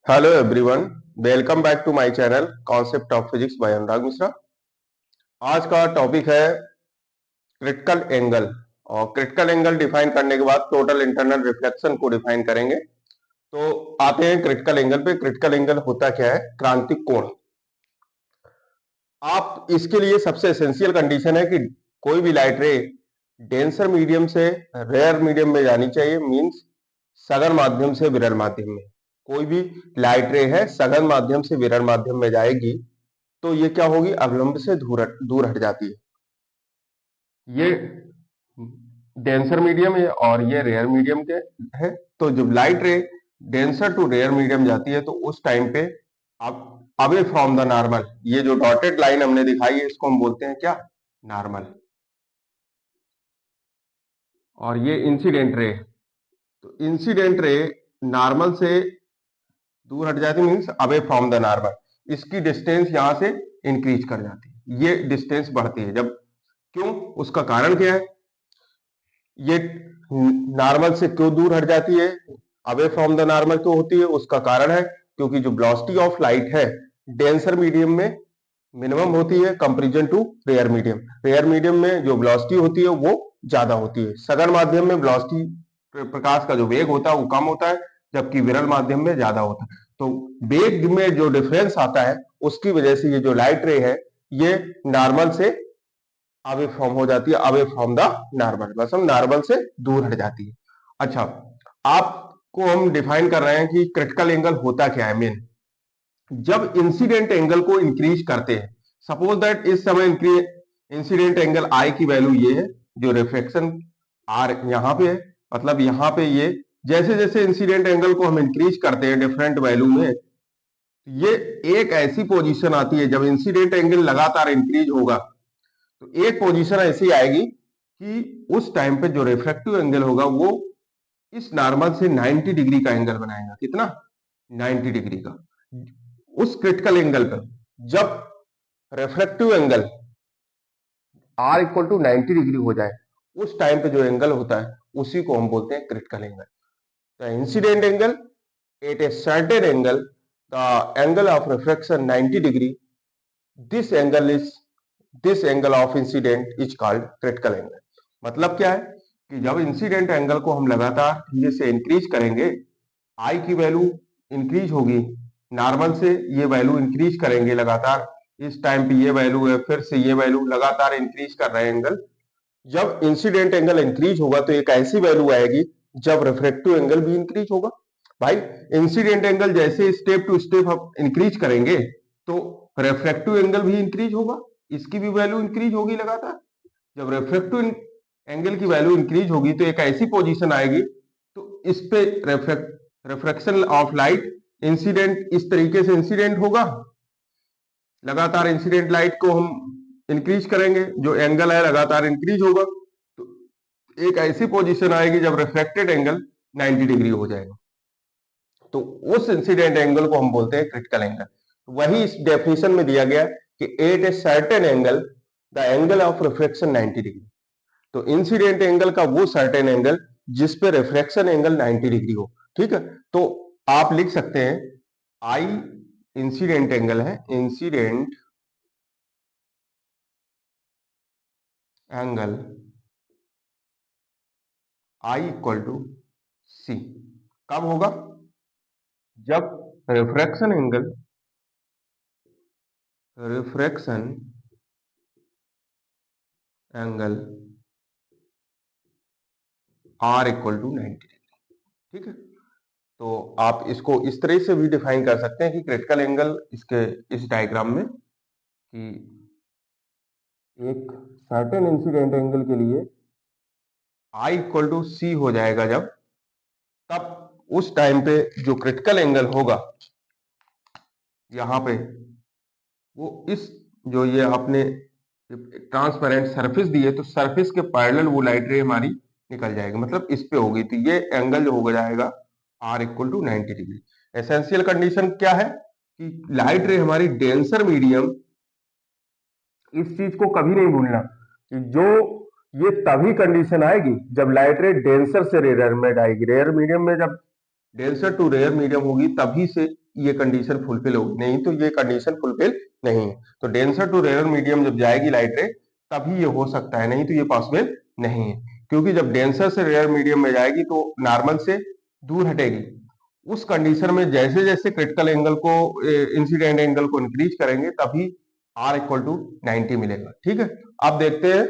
Hello everyone, welcome back to my channel concept of physics by Anurag Mishra. आज का topic है critical angle. और critical angle define करने के बाद टोटल इंटरनल रिफ्लेक्शन को डिफाइन करेंगे। तो आते हैं क्रिटिकल एंगल पे। क्रिटिकल एंगल होता क्या है? क्रांतिक कोण। आप इसके लिए सबसे एसेंशियल कंडीशन है कि कोई भी लाइट रे डेंसर मीडियम से रेयर मीडियम में जानी चाहिए, मींस सघन माध्यम से विरल माध्यम में। कोई भी लाइट रे है सघन माध्यम से विरल माध्यम में जाएगी तो ये क्या होगी? अवलंब से दूर हट जाती है। ये डेंसर मीडियम है और ये रेयर मीडियम के है। तो जब लाइट रे डेंसर टू रेयर मीडियम जाती है तो उस टाइम पे आप अवे फ्रॉम द नॉर्मल, ये जो डॉटेड लाइन हमने दिखाई है इसको हम बोलते हैं क्या? नॉर्मल। और ये इंसिडेंट रे। तो इंसिडेंट रे नॉर्मल से दूर हट जाती, means away from the normal. इसकी डिस्टेंस यहां से इंक्रीज कर जाती है, ये डिस्टेंस बढ़ती है जब। क्यों? उसका कारण क्या है? ये नॉर्मल से क्यों दूर हट जाती है, अवे फ्रॉम द नॉर्मल क्यों होती है? उसका कारण है क्योंकि जो वेलोसिटी ऑफ लाइट है डेंसर मीडियम में मिनिमम होती है comparison to rare medium. Rare medium में जो वेलोसिटी होती है वो ज्यादा होती है। सघन माध्यम में वेलोसिटी, प्रकाश का जो वेग होता है वो कम होता है, जबकि विरल माध्यम में ज्यादा होता है। तो वेग में जो डिफरेंस आता है उसकी वजह से ये जो लाइट रे है ये नॉर्मल से अवे फ्रॉम हो जाती है, अवे फ्रॉम द नॉर्मल, बस हम नॉर्मल से दूर हट जाती है। अच्छा, आपको हम डिफाइन कर रहे हैं कि क्रिटिकल एंगल होता क्या है। मेन जब इंसिडेंट एंगल को इंक्रीज करते हैं, सपोज दैट इस समय इंसिडेंट एंगल आई की वैल्यू ये है, जो रिफ्लेक्शन आर यहाँ पे है, मतलब यहाँ पे ये जैसे जैसे इंसिडेंट एंगल को हम इंक्रीज करते हैं डिफरेंट वैल्यू में, ये एक ऐसी पोजीशन आती है जब इंसिडेंट एंगल लगातार इंक्रीज होगा तो एक पोजीशन ऐसी आएगी कि उस टाइम पे जो रिफ्रैक्टिव एंगल होगा वो इस नॉर्मल से 90 डिग्री का एंगल बनाएगा। कितना? 90 डिग्री का। उस क्रिटिकल एंगल पर जब refractive angle are equal to 90 degree हो जाए उस टाइम पे जो एंगल होता है उसी को हम बोलते हैं critical angle. The incident angle at a certain angle, the angle of refraction 90 degree, this angle is this angle of incidence is called critical angle. मतलब क्या है कि जब इंसिडेंट एंगल को हम लगातार धीरे से इंक्रीज करेंगे, आई की वैल्यू इंक्रीज होगी, नॉर्मल से ये वैल्यू इंक्रीज करेंगे लगातार, इस टाइम पे ये वैल्यू है, फिर से ये वैल्यू लगातार इंक्रीज कर रहे हैं एंगल। जब इंसिडेंट एंगल इंक्रीज होगा तो एक ऐसी वैल्यू आएगी जब रिफ्रैक्टिव एंगल भी इंक्रीज होगा। भाई, इंसिडेंट एंगल जैसे स्टेप टू स्टेप हम इंक्रीज करेंगे तो रिफ्रैक्टिव एंगल भी इंक्रीज होगा, इसकी भी वैल्यू इंक्रीज होगी लगातार। जब रिफ्रैक्टिव एंगल की वैल्यू इंक्रीज होगी तो एक ऐसी पोजीशन आएगी तो इस पे रिफ्रैक्शन ऑफ लाइट इंसिडेंट इस तरीके से इंसिडेंट होगा। लगातार इंसिडेंट लाइट को हम इंक्रीज करेंगे, जो एंगल है लगातार इंक्रीज होगा, तो एक ऐसी पोजीशन आएगी जब रिफ्लेक्टेड एंगल 90 डिग्री हो जाएगा। तो उस इंसिडेंट एंगल को हम बोलते हैं क्रिटिकल एंगल। वही इस डेफिनेशन में दिया गया कि at a certain angle the angle of reflection 90 degree. तो इंसिडेंट एंगल का वो सर्टेन एंगल जिस पे रिफ्लेक्शन एंगल 90 डिग्री हो। ठीक है, तो आप लिख सकते हैं आई इंसिडेंट एंगल है, incident angle I equal to C कब होगा? जब refraction angle refraction angle are equal to 90 degree. ठीक है, तो आप इसको इस तरह से भी डिफाइन कर सकते हैं कि क्रिटिकल एंगल इसके इस डायग्राम में कि एक सर्टेन इंसिडेंट एंगल के लिए आई इक्वल टू सी हो जाएगा जब, तब उस टाइम पे जो क्रिटिकल एंगल होगा यहाँ पे वो इस जो ये आपने ट्रांसपेरेंट सरफेस दी है तो सरफेस के पैरेलल वो लाइट रे हमारी निकल जाएगी, मतलब इस पे होगी, तो ये एंगल जो हो जाएगा are equal to 90 degree. Essential condition क्या है कि लाइट रे हमारी डेंसर मीडियम, इस चीज को कभी नहीं भूलना कि जो ये तभी कंडीशन आएगी जब लाइट रे डेंसर से रेयर में आएगी। रेयर मीडियम में जब डेंसर टू रेयर मीडियम होगी तभी से ये कंडीशन फुलफिल होगी, नहीं तो ये कंडीशन फुलफिल नहीं है। तो डेंसर टू रेयर मीडियम जब जाएगी लाइट रे तभी ये हो सकता है, नहीं तो ये पॉसिबल नहीं है। क्योंकि जब डेंसर से रेयर मीडियम में जाएगी तो नॉर्मल से दूर हटेगी। उस कंडीशन में जैसे जैसे क्रिटिकल एंगल को, इंसिडेंट एंगल को इंक्रीज करेंगे तभी R इक्वल टू 90 मिलेगा। ठीक है, अब देखते हैं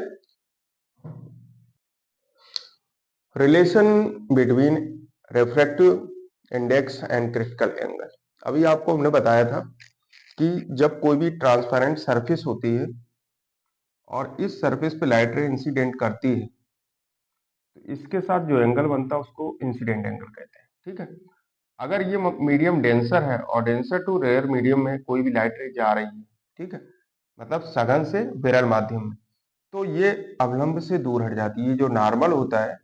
relation between refractive index and critical angle. अभी आपको हमने बताया था कि जब कोई भी ट्रांसपेरेंट सरफेस होती है और इस सरफेस पे लाइट रे इंसिडेंट करती है तो इसके साथ जो एंगल बनता है उसको इंसिडेंट एंगल कहते हैं। ठीक है, अगर ये मीडियम डेंसर है और डेंसर टू रेयर मीडियम में कोई भी लाइट रे जा रही है, ठीक है, मतलब सघन से विरल माध्यम में, तो ये अवलंब से दूर हट जाती है। जो नॉर्मल होता है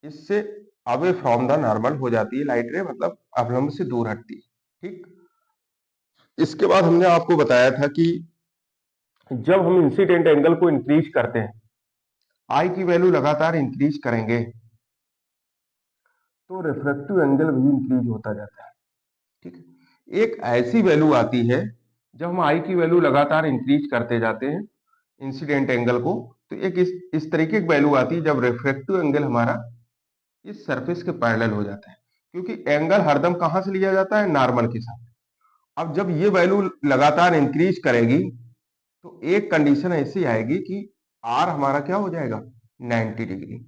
इससे अवे फ्रॉम द नॉर्मल हो जाती है लाइट रे, मतलब अवलंब से दूर हटती है। ठीक, इसके बाद हमने आपको बताया था कि जब हम इंसिडेंट एंगल को इंक्रीज करते हैं, आई की वैल्यू लगातार इंक्रीज करेंगे तो रिफ्रैक्टिव एंगल भी इंक्रीज होता जाता है। ठीक है, एक ऐसी वैल्यू आती है जब हम आई की वैल्यू लगातार इंक्रीज करते जाते हैं इंसिडेंट एंगल को, तो एक इस तरीके की वैल्यू आती है जब रिफ्रैक्टिव एंगल हमारा इस सरफेस के पैरेलल हो जाता है। क्योंकि एंगल हरदम कहां से लिया जाता है, नॉर्मल के साथ। अब जब ये वैल्यू लगातार इंक्रीज करेगी तो एक कंडीशन ऐसी आएगी कि आर हमारा क्या हो जाएगा, 90 डिग्री।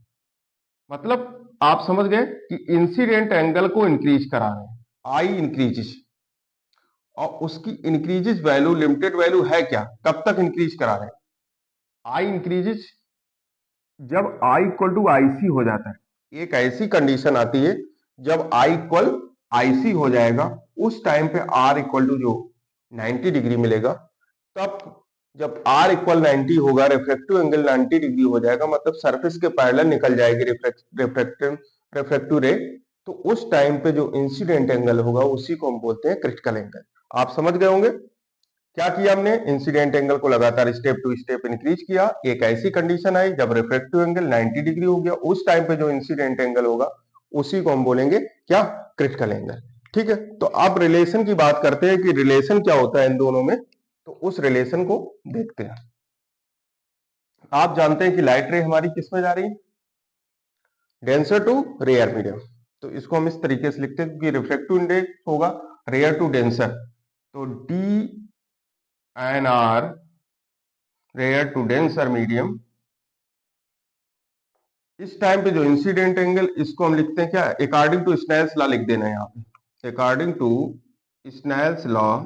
मतलब आप समझ गए कि इंसिडेंट एंगल को इंक्रीज करा रहे हैं, आई इंक्रीजेस, और उसकी इंक्रीजेस वैल्यू लिमिटेड वैल्यू है क्या, कब तक इंक्रीज करा रहे हैं, आई इंक्रीजेस जब आई इक्वल टू आई सी हो जाता है। एक ऐसी कंडीशन आती है जब आई इक्वल आई सी हो जाएगा, उस टाइम पे आर इक्वल टू जो 90 डिग्री मिलेगा। तब जब आर इक्वल 90 होगा, रिफ्रैक्टिव एंगल 90 डिग्री हो जाएगा, मतलब सरफेस के पैरेलल निकल जाएगी रिफ्रैक्टिव रे। तो उस टाइम पे जो इंसिडेंट एंगल होगा उसी को हम बोलते हैं क्रिटिकल एंगल। आप समझ गए होंगे क्या किया हमने, इंसिडेंट एंगल को लगातार स्टेप टू स्टेप इंक्रीज किया। एक ऐसी कंडीशन आई जब रिफ्रैक्टिव एंगल 90 डिग्री हो गया, उस टाइम पे जो इंसिडेंट एंगल होगा उसी को हम बोलेंगे क्या, क्रिटिकल एंगल। ठीक है, तो आप रिलेशन की बात करते हैं कि रिलेशन क्या होता है इन दोनों में, तो उस रिलेशन को देखते हैं। आप जानते हैं कि लाइट रे हमारी किस में जा रही है, डेंसर टू रेयर मीडियम। तो इसको हम इस तरीके से लिखते हैं कि रिफ्रैक्टिव इंडेक्स होगा रेयर टू डेंसर, तो D N R rare to denser medium. इस टाइम पे जो इंसिडेंट एंगल, इसको हम लिखते हैं क्या, अकॉर्डिंग टू स्नेल्स लॉ लिख देना है यहाँ पे, according to Snell's law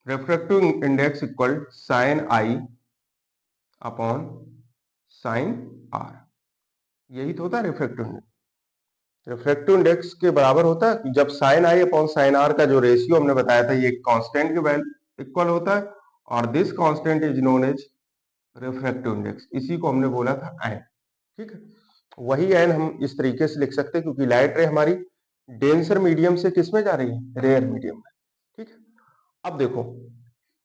refractive index equal sine I upon sine R. यही तो होता है रिफ्रैक्टिव इंडेक्स। रिफ्रैक्टिव इंडेक्स के बराबर होता है जब sine I upon sine R का जो रेशियो हमने बताया था ये कांस्टेंट के इक्वल होता है, और this constant is known as refractive index. इसी को हमने बोला था एन। ठीक है, वही एन हम इस तरीके से लिख सकते हैं क्योंकि लाइट रे हमारी डेंसर मीडियम से किस में जा रही है, रेयर मीडियम में। ठीक है, अब देखो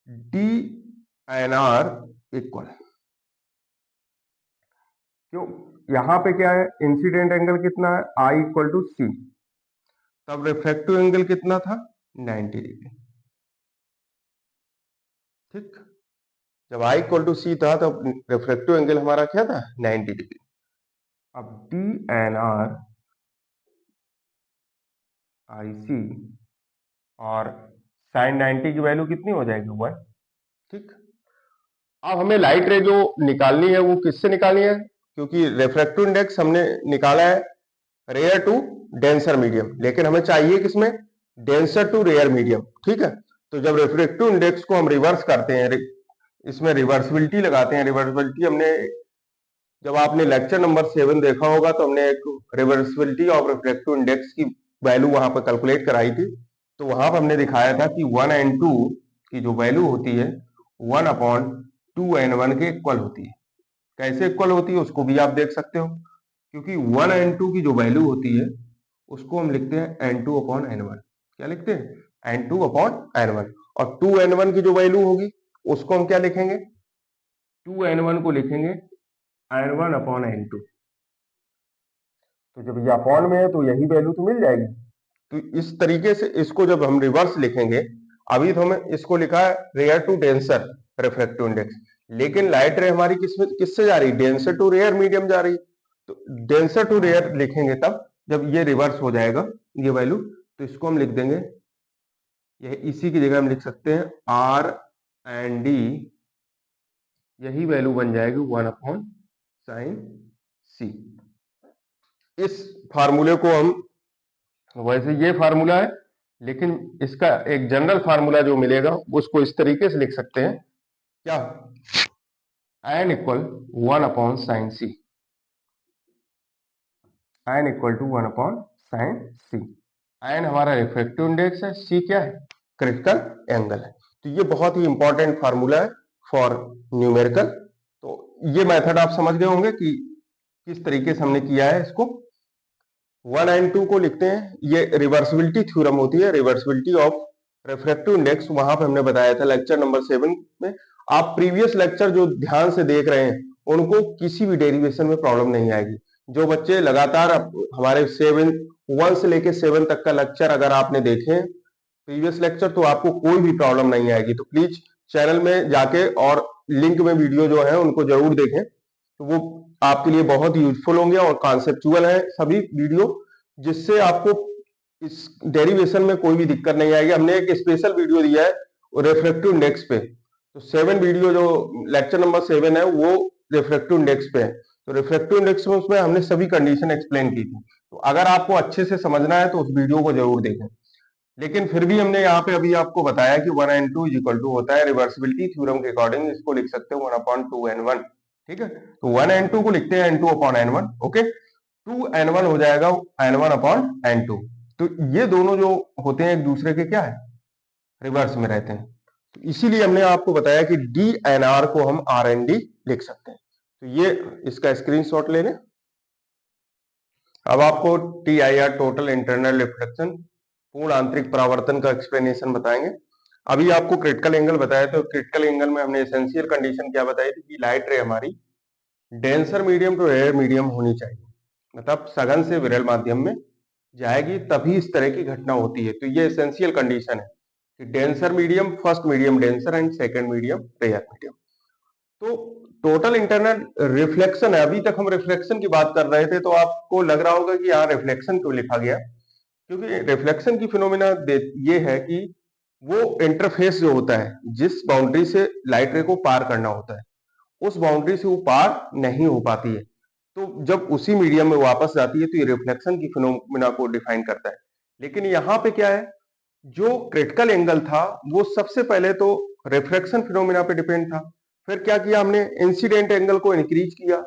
डी एन आर इक्वल, क्यों, यहां पे क्या है, इंसिडेंट एंगल कितना है, आई इक्वल टू सी, तब रिफ्रैक्टिव एंगल कितना था, 90 डिग्री। ठीक, जब आई इक्वल टू सी था तब रिफ्रैक्टिव एंगल हमारा क्या था, 90 डिग्री। अब डी एन आर आई सी और साइन 90 की वैल्यू कितनी हो जाएगी, 1। ठीक, अब हमें लाइट रे जो निकालनी है वो किससे निकालनी है, क्योंकि रिफ्रैक्टिव इंडेक्स हमने निकाला है रेयर टू डेंसर मीडियम, लेकिन हमें चाहिए किसमें, डेंसर टू रेयर मीडियम। ठीक है, तो जब रिफ्रैक्टिव इंडेक्स को हम रिवर्स करते हैं, इसमें रिवर्सिबिलिटी लगाते हैं। रिवर्सिबिलिटी हमने, जब आपने लेक्चर नंबर 7 देखा होगा तो हमने एक रिवर्सिबिलिटी ऑफ रिफ्रैक्टिव इंडेक्स की वैल्यू वहां पर कैलकुलेट कराई थी। तो वहां पर हमने दिखाया था कि 1 एंड 2 की जो वैल्यू होती है 1 अपॉन 2 एंड 1 के इक्वल होती है। कैसे इक्वल होती है उसको भी आप देख सकते हो, क्योंकि 1 एंड 2 की जो वैल्यू होती है उसको हम लिखते हैं n2 अपॉन n1। क्या लिखते हैं, n2 अपॉन n1। और 2 n1 की जो वैल्यू होगी उसको हम क्या लिखेंगे, 2 n1 को लिखेंगे n1 अपॉन n2। तो जब ये अपॉन में है तो यही वैल्यू तो मिल जाएगी। तो इस तरीके से इसको जब हम रिवर्स लिखेंगे, अभी तो हमें इसको लिखा है rare to denser refractive index, लेकिन लाइट रे हमारी किससे जा रही, डेंसर टू रेयर मीडियम जा रही। तो डेंसर टू रेयर लिखेंगे तब जब ये रिवर्स हो जाएगा ये वैल्यू, तो इसको हम लिख देंगे, ये इसी की जगह हम लिख सकते हैं आर एंड डी, यही वैल्यू बन जाएगी 1/sin सी। इस फार्मूले को हम, वैसे ये फार्मूला है लेकिन इसका एक जनरल फार्मूला जो मिलेगा उसको इस तरीके से लिख सकते हैं, क्या, n equal 1/sin c, n equal to 1/sin c। n हमारा रिफ्रैक्टिव इंडेक्स है, c क्या है, क्रिटिकल एंगल है। तो ये बहुत ही इंपॉर्टेंट फार्मूला है फॉर न्यूमेरिकल। तो ये मेथड आप समझ गए होंगे कि किस तरीके से हमने किया है इसको। 1 एंड 2 को लिखते हैं, ये रिवर्सिबिलिटी थ्योरम होती है, रिवर्सिबिलिटी ऑफ रिफ्रैक्टिव इंडेक्स, वहां पे हमने बताया था लेक्चर नंबर 7 में। आप प्रीवियस लेक्चर जो ध्यान से देख रहे हैं उनको किसी भी डेरिवेशन में प्रॉब्लम नहीं आएगी। जो बच्चे लगातार हमारे 1 से लेके 7 तक का लेक्चर अगर आपने देखे प्रीवियस लेक्चर, तो आपको कोई भी प्रॉब्लम नहीं आएगी। तो प्लीज चैनल में जाके और लिंक में वीडियो जो है उनको जरूर देखें, तो वो आपके लिए बहुत यूजफुल होंगे और कॉन्सेप्चुअल है सभी वीडियो, जिससे आपको इस डेरिवेशन में कोई भी दिक्कत नहीं आएगी। हमने एक स्पेशल वीडियो दिया है रिफ्रैक्टिव इंडेक्स पे, तो 7 वीडियो जो लेक्चर नंबर 7 है वो रिफ्रैक्टिव इंडेक्स पे है। तो रिफ्रैक्टिव इंडेक्स में उसमें हमने सभी कंडीशन एक्सप्लेन की थी। तो अगर आपको अच्छे से समझना है तो उस वीडियो को जरूर देखें। लेकिन फिर भी हमने यहाँ पे अभी आपको बताया कि 1 एंड 2 इक्वल टू होता है, रिवर्सिबिलिटी थ्योरम के अकॉर्डिंग इसको लिख सकते हैं 1/2n1। ठीक है, तो 1 एंड 2 को लिखते हैं n2/n1। ओके, 2n1 हो जाएगा n1/n2। तो ये दोनों जो होते हैं एक दूसरे के क्या है, रिवर्स में रहते हैं। तो इसीलिए हमने आपको बताया कि dnr को हम rnd लिख सकते हैं। तो ये इसका स्क्रीनशॉट ले लें। अब आपको TIR टोटल इंटरनल रिफ्लेक्शन पूर्ण आंतरिक परावर्तन का एक्सप्लेनेशन बताएंगे। अभी आपको क्रिटिकल एंगल बताया, तो क्रिटिकल एंगल में हमने एसेंशियल कंडीशन क्या बताई थी कि लाइट रे हमारी denser medium to rare medium होनी चाहिए, मतलब सघन से विरल माध्यम में जाएगी तभी इस तरह की घटना होती है। तो ये एसेंशियल कंडीशन है कि denser medium, first medium denser and second medium rare medium. तो टोटल इंटरनल रिफ्लेक्शन है, अभी तक हम रिफ्लेक्शन की बात कर रहे थे, तो आपको लग रहा होगा कि यहाँ रिफ्लेक्शन क्यों लिखा गया, क्योंकि रिफ्लेक्शन की फिनोमिना ये है कि वो इंटरफेस जो होता है जिस बाउंड्री से लाइट रे को पार करना होता है उस बाउंड्री से वो पार नहीं हो पाती है, तो जब उसी मीडियम में वापस जाती है तो ये रिफ्लेक्शन की फिनोमिना को डिफाइन करता है। लेकिन यहाँ पे क्या है, जो क्रिटिकल एंगल था वो सबसे पहले तो रिफ्रैक्शन फिनोमिना पे डिपेंड था, फिर क्या किया हमने, इंसिडेंट एंगल को इंक्रीज किया।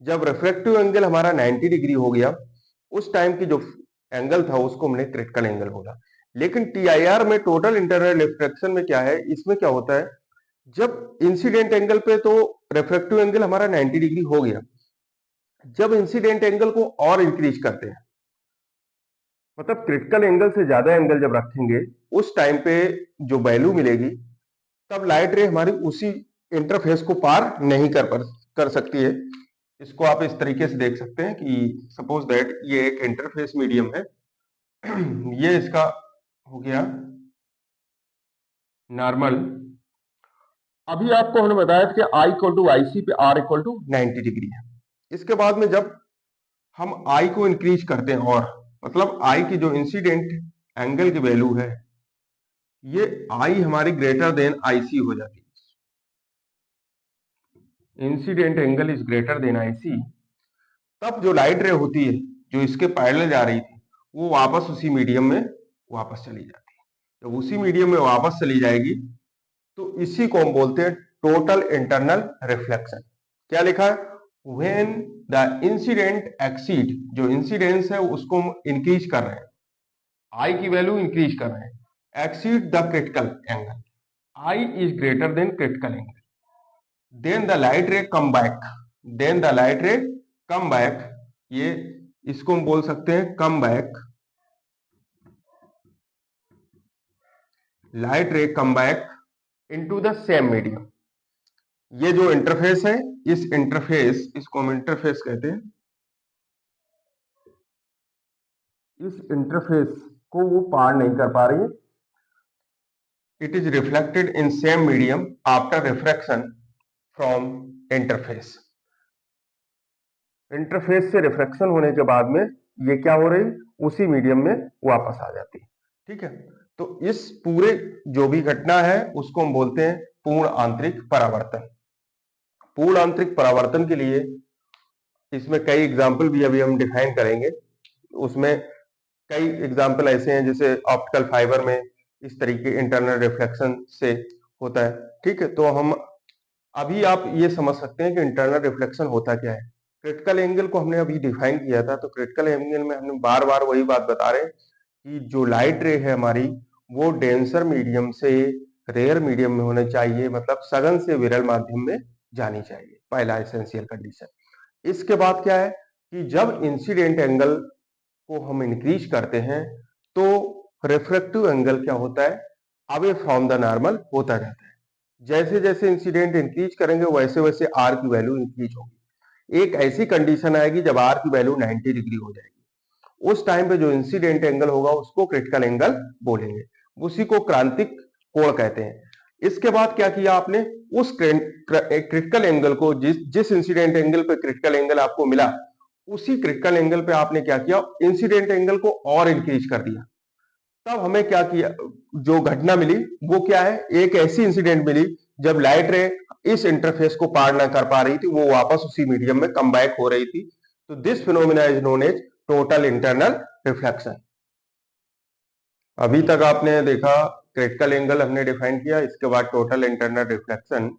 जब रिफ्रैक्टिव एंगल हमारा 90 डिग्री हो गया उस टाइम की जो एंगल था उसको हमने क्रिटिकल एंगल बोला। लेकिन TIR में टोटल इंटरनल रिफ्रैक्शन में क्या है, इसमें क्या होता है, जब इंसिडेंट एंगल पे तो रिफ्रैक्टिव एंगल हमारा 90 डिग्री हो गया, जब इंसिडेंट एंगल को और इंक्रीज करते हैं, मतलब क्रिटिकल एंगल से ज्यादा एंगल जब रखेंगे उस टाइम पे जो वैल्यू मिलेगी, तब लाइट रे हमारी उसी इंटरफेस को पार नहीं कर सकती है। इसको आप इस तरीके से देख सकते हैं कि सपोज दैट ये एक इंटरफेस मीडियम है ये इसका हो गया नॉर्मल। अभी आपको हमने बताया था कि I इक्वल टू IC पे R इक्वल टू 90 डिग्री है। इसके बाद में जब हम I को इंक्रीज करते हैं, और मतलब I की जो इंसिडेंट एंगल की वैल्यू है ये I हमारी ग्रेटर देन IC हो जाती है, incident angle is greater then IC, तब जो लाइट रे होती है जो इसके पैरेलल जा रही थी वो वापस उसी मीडियम में वापस चली जाती है। जब उसी मीडियम में वापस चली जाएगी तो इसी को हम बोलते हैं टोटल इंटरनल रिफ्लेक्शन। क्या लिखा है, व्हेन द इंसिडेंट एक्सीड, जो इंसिडेंस है उसको हम इंक्रीज कर रहे हैं, आई की वैल्यू इंक्रीज कर रहे हैं, exceed the critical angle, I is greater than critical angle, then the light ray come back, then the light ray come back, ये इसको हम बोल सकते हैं come back, light ray come back into the same medium. ये जो interface है, इस इंटरफेस, इसको हम इंटरफेस कहते हैं, इस इंटरफेस को वो पार नहीं कर पा रही है। It is reflected in same medium after refraction from interface. Interface से रिफ्रैक्शन होने के बाद में ये क्या हो रही, उसी मीडियम में वापस आ जाती है। ठीक है, तो इस पूरे जो भी घटना है उसको हम बोलते हैं पूर्ण आंतरिक परावर्तन। पूर्ण आंतरिक परावर्तन के लिए इसमें कई एग्जाम्पल भी अभी हम डिफाइन करेंगे। उसमें कई एग्जाम्पल ऐसे हैं जैसे ऑप्टिकल फाइबर में इस तरीके इंटरनल रिफ्लेक्शन से होता है। ठीक है, तो हम अभी आप ये समझ सकते हैं कि इंटरनल रिफ्लेक्शन होता क्या है। क्रिटिकल एंगल को हमने अभी डिफाइन किया था, तो क्रिटिकल एंगल में हमने बार बार वही बात बता रहे हैं कि जो लाइट रे है हमारी वो डेंसर मीडियम से रेयर मीडियम में होने चाहिए, मतलब सघन से विरल माध्यम में जानी चाहिए, पहला एसेंशियल कंडीशन। इसके बाद क्या है कि जब इंसिडेंट एंगल को हम इंक्रीज करते हैं तो रिफ्रैक्टिव एंगल क्या होता है, अवे फ्रॉम द नॉर्मल होता जाता है। जैसे जैसे इंसिडेंट इंक्रीज करेंगे वैसे वैसे आर की वैल्यू इंक्रीज होगी। एक ऐसी कंडीशन आएगी जब आर की वैल्यू 90 डिग्री हो जाएगी। उस टाइम पे जो इंसिडेंट एंगल होगा उसको क्रिटिकल एंगल बोलेंगे, उसी को क्रांतिक कोण कहते हैं। इसके बाद क्या किया आपने, उस क्रिटिकल एंगल को जिस जिस इंसिडेंट एंगल पे क्रिटिकल एंगल आपको मिला, उसी क्रिटिकल एंगल पे आपने क्या किया, इंसिडेंट एंगल को और इंक्रीज कर दिया। तब हमें क्या किया, जो घटना मिली वो क्या है, एक ऐसी इंसिडेंट मिली जब लाइट रे इस इंटरफेस को पार ना कर पा रही थी, वो वापस उसी मीडियम में कम बैक हो रही थी। तो this phenomena is known as total internal reflection. अभी तक आपने देखा क्रिटिकल एंगल हमने डिफाइन किया, इसके बाद टोटल इंटरनल रिफ्लेक्शन।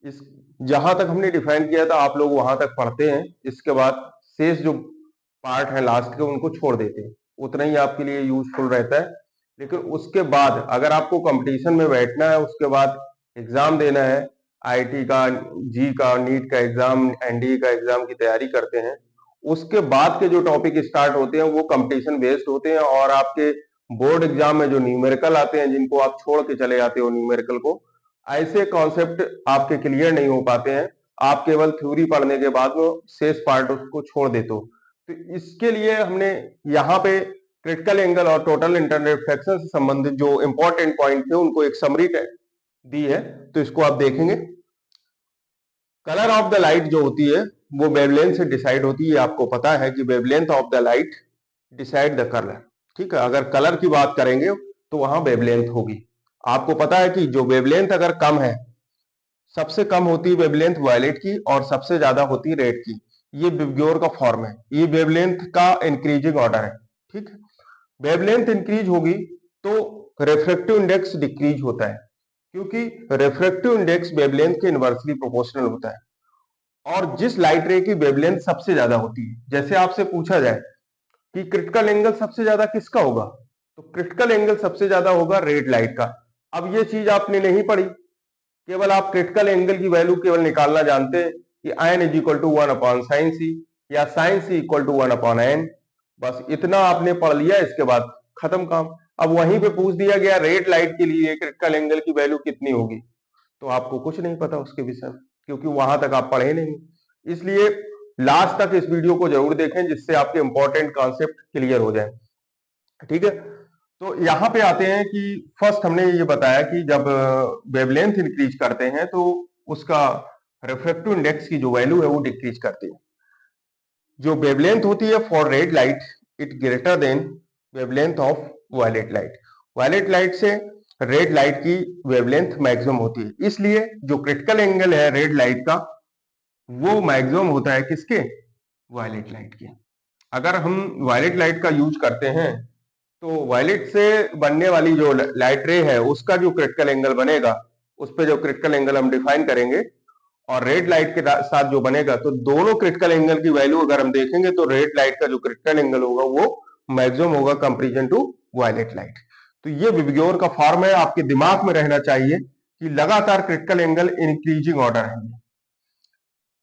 इस जहां तक हमने डिफाइन किया था आप लोग वहां तक पढ़ते हैं, इसके बाद शेष जो पार्ट है लास्ट के उनको छोड़ देते हैं, उतना ही आपके लिए यूजफुल रहता है। लेकिन उसके बाद अगर आपको कंपटीशन में बैठना है, उसके बाद एग्जाम देना है, आईटी का, जी का, नीट का एग्जाम, एनडीए का एग्जाम की तैयारी करते हैं, उसके बाद के जो टॉपिक स्टार्ट होते हैं वो कंपटीशन बेस्ड होते हैं। और आपके बोर्ड एग्जाम में जो न्यूमेरिकल आते हैं, जिनको आप छोड़ के चले जाते हो न्यूमेरिकल को, ऐसे कॉन्सेप्ट आपके क्लियर नहीं हो पाते हैं। आप केवल थ्योरी पढ़ने के बाद वो शेष पार्ट उसको छोड़ देते हो। तो इसके लिए हमने यहाँ पे क्रिटिकल एंगल और टोटल इंटरनल रिफ्लेक्शन से संबंधित जो इंपॉर्टेंट पॉइंट थे उनको एक समरी दी है, तो इसको आप देखेंगे। कलर ऑफ द लाइट जो होती है वो वेवलेंथ से डिसाइड होती है। आपको पता है कि wavelength of the light decide the colour. ठीक है, अगर कलर की बात करेंगे तो वहां वेवलेंथ होगी। आपको पता है कि जो वेवलेंथ अगर कम है, सबसे कम होती है वेवलेंथ वायलेट की और सबसे ज्यादा होती है रेड की। ये विबग्योर का फॉर्म है, ये वेवलेंथ का इंक्रीजिंग ऑर्डर है। ठीक है, वेवलेंथ इंक्रीज होगी तो रिफ्रैक्टिव इंडेक्स डिक्रीज होता है, क्योंकि रिफ्रैक्टिव इंडेक्स वेवलेंथ के इनवर्सली प्रोपोर्शनल होता है। और जिस लाइट रे की वेवलेंथ सबसे ज्यादा होती है, जैसे आपसे पूछा जाए कि क्रिटिकल एंगल सबसे ज्यादा किसका होगा, तो क्रिटिकल एंगल सबसे ज्यादा होगा रेड लाइट का। अब ये चीज आपने नहीं पढ़ी, केवल आप क्रिटिकल एंगल की वैल्यू केवल निकालना जानते हैं कि ion is equal to 1/sin c या sin c equal to 1/n। बस इतना आपने पढ़ लिया, इसके बाद खत्म काम। अब वहीं पे पूछ दिया गया रेड लाइट के लिए क्रिटिकल एंगल की वैल्यू कितनी होगी, तो आपको कुछ नहीं पता उसके विषय में, क्योंकि वहां तक आप पढ़े नहीं। इसलिए लास्ट तक इस वीडियो को जरूर देखें, जिससे आपके इंपॉर्टेंट कॉन्सेप्ट क्लियर हो जाए। ठीक है, तो यहाँ पे आते हैं कि फर्स्ट हमने ये बताया कि जब वेवलेंथ इंक्रीज करते हैं तो उसका रिफ्रैक्टिव इंडेक्स की जो वैल्यू है वो डिक्रीज करती है। जो वेवलेंथ होती है for red light it greater than wavelength of violet light. Violet light से रेड लाइट की वेवलेंथ मैक्सिमम होती है, इसलिए जो क्रिटिकल एंगल है रेड लाइट का वो मैक्सिमम होता है किसके, वायलेट लाइट के। अगर हम वायलेट लाइट का यूज करते हैं तो वायलेट से बनने वाली जो लाइट रे है उसका जो क्रिटिकल एंगल बनेगा, उस पे जो क्रिटिकल एंगल हम डिफाइन करेंगे, और रेड लाइट के साथ जो बनेगा, तो दोनों क्रिटिकल एंगल की वैल्यू अगर हम देखेंगे तो रेड लाइट का जो क्रिटिकल एंगल होगा वो मैक्सिमम होगा कंपेरिजन टू वायलेट लाइट। तो ये विबग्योर का फॉर्म है, आपके दिमाग में रहना चाहिए कि लगातार क्रिटिकल एंगल इंक्रीजिंग ऑर्डर है।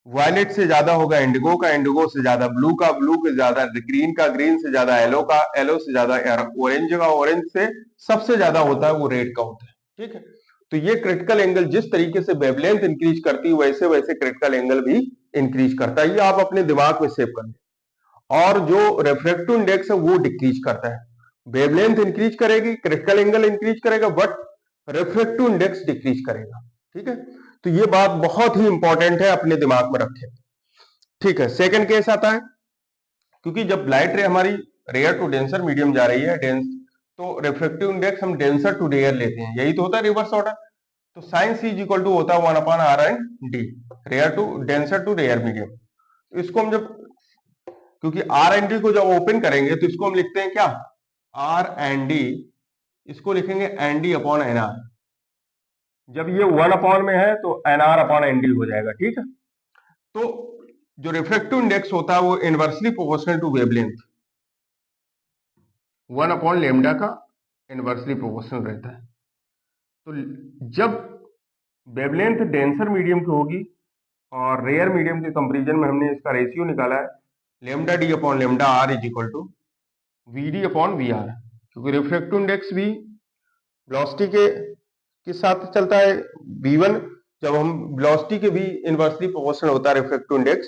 वायलेट से ज्यादा होगा इंडिगो का, इंडिगो से ज्यादा ब्लू का, ब्लू से ज्यादा ग्रीन का, ग्रीन से ज्यादा येलो का, येलो से ज्यादा ऑरेंज का, ऑरेंज से सबसे ज्यादा होता है वो रेड का होता है। ठीक है, तो ये क्रिटिकल एंगल जिस तरीके से वेवलेंथ इंक्रीज करती है वैसे वैसे क्रिटिकल एंगल भी इंक्रीज करता है। ये आप अपने दिमाग में सेव कर लें। और जो रिफ्रैक्टिव इंडेक्स है वो डिक्रीज करता है। वेवलेंथ इंक्रीज करेगी, क्रिटिकल एंगल इंक्रीज करेगा, बट रिफ्रैक्टिव इंडेक्स डिक्रीज करेगा। ठीक है, तो ये बात बहुत ही इंपॉर्टेंट है, अपने दिमाग में रखें। ठीक है, सेकंड केस आता है, क्योंकि जब लाइट रे हमारी रेयर टू डेंसर मीडियम जा रही है, तो रिफ्रैक्टिव इंडेक्स हम डेंसर टू रेयर लेते हैं, यही तो होता है रिवर्स ऑर्डर। तो sine C is equal to होता है 1/r and D, rare to denser to rare medium. तो इसको हम जब, क्योंकि आर एंड डी को जब ओपन करेंगे तो इसको हम लिखते हैं क्या, आर एंड डी, इसको लिखेंगे N D upon N R. जब ये 1 में है तो N R upon N D हो जाएगा। ठीक है, तो जो रिफ्रैक्टिव इंडेक्स होता है वो इनवर्सली प्रोपोर्शनल टू वेवलेंथ, 1/λ का इनवर्सली प्रोपोर्शनल रहता है। तो जब वेवलेंथ डेंसर मीडियम की होगी और रेयर मीडियम के कंपैरिजन में हमने इसका रेशियो निकाला है, lambda D upon lambda R is equal to V D upon V R, क्योंकि रिफ्रैक्टिव इंडेक्स भी वेलोसिटी के साथ चलता है v1, जब हम वेलोसिटी के भी इनवर्सली प्रोपोर्शनल होता है रिफ्रैक्टिव इंडेक्स,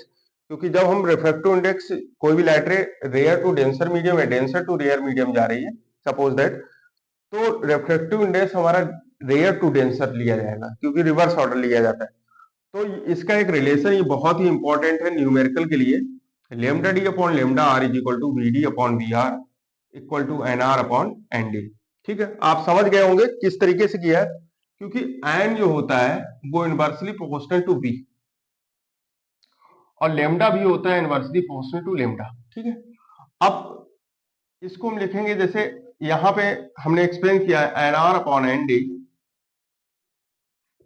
क्योंकि जब हम रिफ्रैक्टिव इंडेक्स कोई भी light ray rare to denser medium या डेंसर टू रेयर मीडियम जा रही है, सपोज दैट, तो रिफ्रैक्टिव इंडेक्स हमारा रेयर टू डेंसर लिया जाएगा, क्योंकि रिवर्स ऑर्डर लिया जाता है। तो इसका एक रिलेशन ये बहुत ही इंपॉर्टेंट है न्यूमेरिकल के लिए, lambda D upon lambda R is equal to V D upon V R equal to N R upon N D. ठीक है, आप समझ गए होंगे किस तरीके से किया है, क्योंकि एन जो होता है वो इनवर्सली प्रोपोर्शनल टू बी और लेमडा भी होता है इनवर्सली प्रोपोर्शनल टू लेमडा। ठीक है, अब इसको हम लिखेंगे, जैसे यहां पे हमने एक्सप्लेन किया है N R upon N D,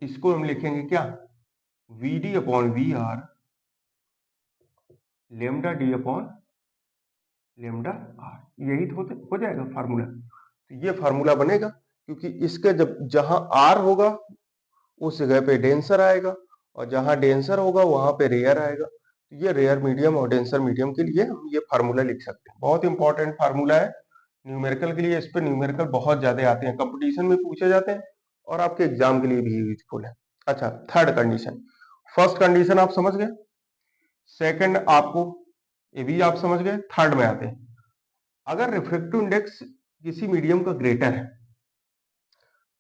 इसको हम लिखेंगे क्या, V D upon V R lambda D upon lambda R, यही तो हो जाएगा फार्मूला। तो ये फार्मूला बनेगा, क्योंकि इसका जब जहां आर होगा उस जगह पे डेंसर आएगा, और जहां डेंसर होगा वहां पे रेयर आएगा। तो ये रेयर मीडियम और डेंसर मीडियम के लिए हम ये फार्मूला लिख सकते हैं। बहुत इंपॉर्टेंट फार्मूला है न्यूमेरिकल के लिए, इस पे न्यूमेरिकल बहुत ज्यादा आते हैं, कंपटीशन में पूछे जाते हैं और आपके एग्जाम के लिए भी यूजफुल है। अच्छा, थर्ड कंडीशन, फर्स्ट कंडीशन आप समझ गए, सेकंड आपको ये भी आप समझ गए, थर्ड में आते हैं। अगर रिफ्रैक्टिव इंडेक्स किसी मीडियम का ग्रेटर है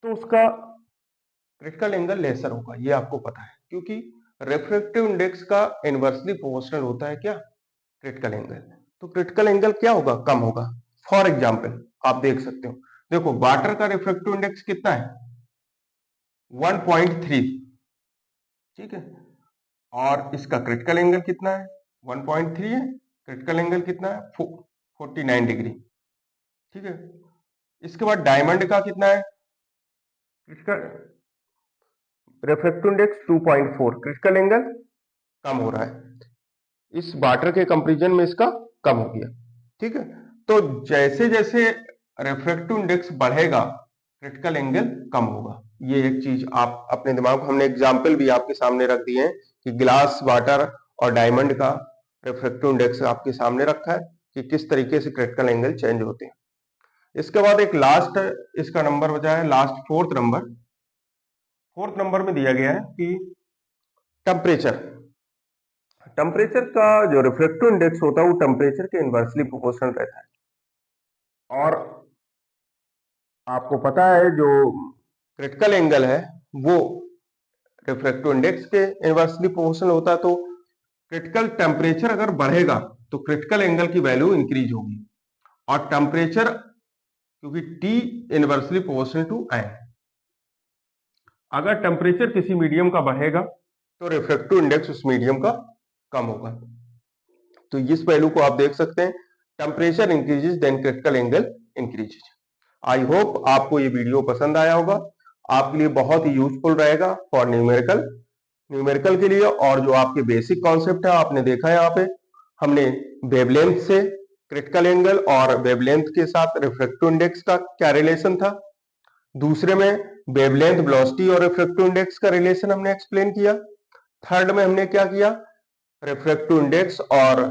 तो उसका क्रिटिकल एंगल लेसर होगा, ये आपको पता है, क्योंकि रिफ्रैक्टिव इंडेक्स का इनवर्सली प्रोपोर्शनल होता है क्या, क्रिटिकल एंगल। तो क्रिटिकल एंगल क्या होगा, कम होगा। फॉर एग्जांपल आप देख सकते हो, देखो वाटर का रिफ्रैक्टिव इंडेक्स कितना है, 1.3, ठीक है, और इसका क्रिटिकल एंगल कितना है, 1.3 है, क्रिटिकल एंगल कितना है, 49 डिग्री। ठीक है, इसके बाद डायमंड का कितना है, critical refractive index 2.4, critical angle कम हो रहा है, इस वाटर के कंपैरिजन में इसका कम हो गया। ठीक है, तो जैसे जैसे रिफ्रैक्टिव इंडेक्स बढ़ेगा क्रिटिकल एंगल कम होगा। ये एक चीज आप अपने दिमाग, हमने एग्जाम्पल भी आपके सामने रख दिए हैं कि ग्लास, वाटर और डायमंड का रिफ्रैक्टिव इंडेक्स आपके सामने रखा है कि किस तरीके से क्रिटिकल एंगल चेंज होते हैं। इसके बाद एक लास्ट इसका नंबर बचा है, लास्ट फोर्थ नंबर में दिया गया है कि टेम्परेचर, टेम्परेचर का जो रिफ्रैक्टिव इंडेक्स होता है वो टेम्परेचर के इनवर्सली प्रोपोर्शनल रहता है। और आपको पता है जो क्रिटिकल एंगल है वो रिफ्रैक्टिव इंडेक्स के इनवर्सली प्रोपोर्शनल होता है। तो क्रिटिकल टेम्परेचर अगर बढ़ेगा तो क्रिटिकल एंगल की वैल्यू इंक्रीज होगी, और टेम्परेचर क्योंकि T inversely proportional to N, अगर टेम्परेचर किसी मीडियम का बढ़ेगा तो रिफ्रैक्टिव इंडेक्स उस मीडियम का कम होगा। तो इस वैल्यू को आप देख सकते हैं, temperature increases then critical angle increases. I hope आपको ये वीडियो पसंद आया होगा, आपके लिए बहुत ही यूजफुल रहेगा फॉर न्यूमेरिकल के लिए। और जो आपके बेसिक कॉन्सेप्ट है आपने देखा है, यहाँ पे हमने वेवलेंथ से क्रिटिकल एंगल और वेवलेंथ के साथ रिफ्रैक्टिव इंडेक्स का क्या रिलेशन था, दूसरे में वेवलेंथ, वेलोसिटी और रिफ्रैक्टिव इंडेक्स का रिलेशन हमने एक्सप्लेन किया, थर्ड में हमने क्या किया, रिफ्रैक्टिव इंडेक्स और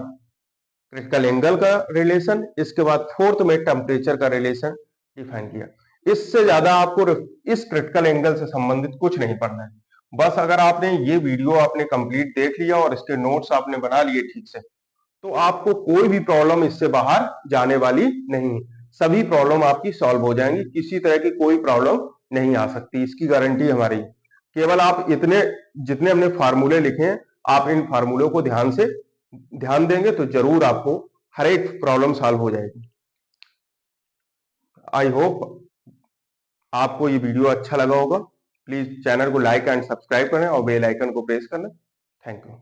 क्रिटिकल एंगल का रिलेशन, इसके बाद फोर्थ में टेम्परेचर का रिलेशन डिफाइन किया। इससे ज्यादा आपको इस क्रिटिकल एंगल से संबंधित कुछ नहीं पढ़ना है। बस अगर आपने ये वीडियो आपने कंप्लीट देख लिया और इसके नोट्स आपने बना लिए ठीक से, तो आपको कोई भी प्रॉब्लम इससे बाहर जाने वाली नहीं है। सभी प्रॉब्लम आपकी सॉल्व हो जाएंगी, किसी तरह की कोई प्रॉब्लम नहीं आ सकती, इसकी गारंटी हमारी। केवल आप इतने जितने हमने फार्मूले लिखे हैं, आप इन फार्मूलों को ध्यान देंगे तो जरूर आपको हर एक प्रॉब्लम सॉल्व हो जाएगी। आई होप आपको ये वीडियो अच्छा लगा होगा। प्लीज चैनल को लाइक एंड सब्सक्राइब करें और बेल आइकन को प्रेस करना। Thank you.